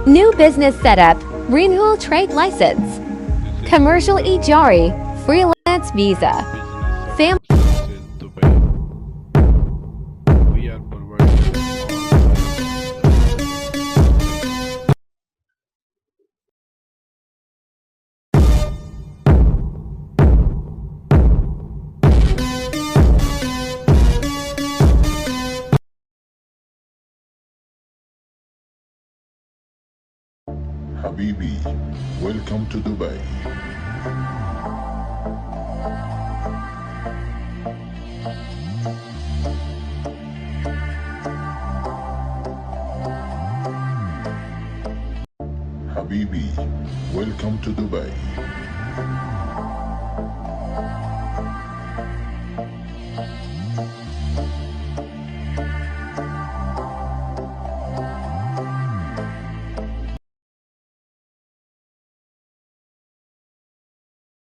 New business setup, renewal trade license, This is commercial e-jari, freelance visa, business family. in Dubai. We are providing Habibi, welcome to Dubai. Habibi, welcome to Dubai.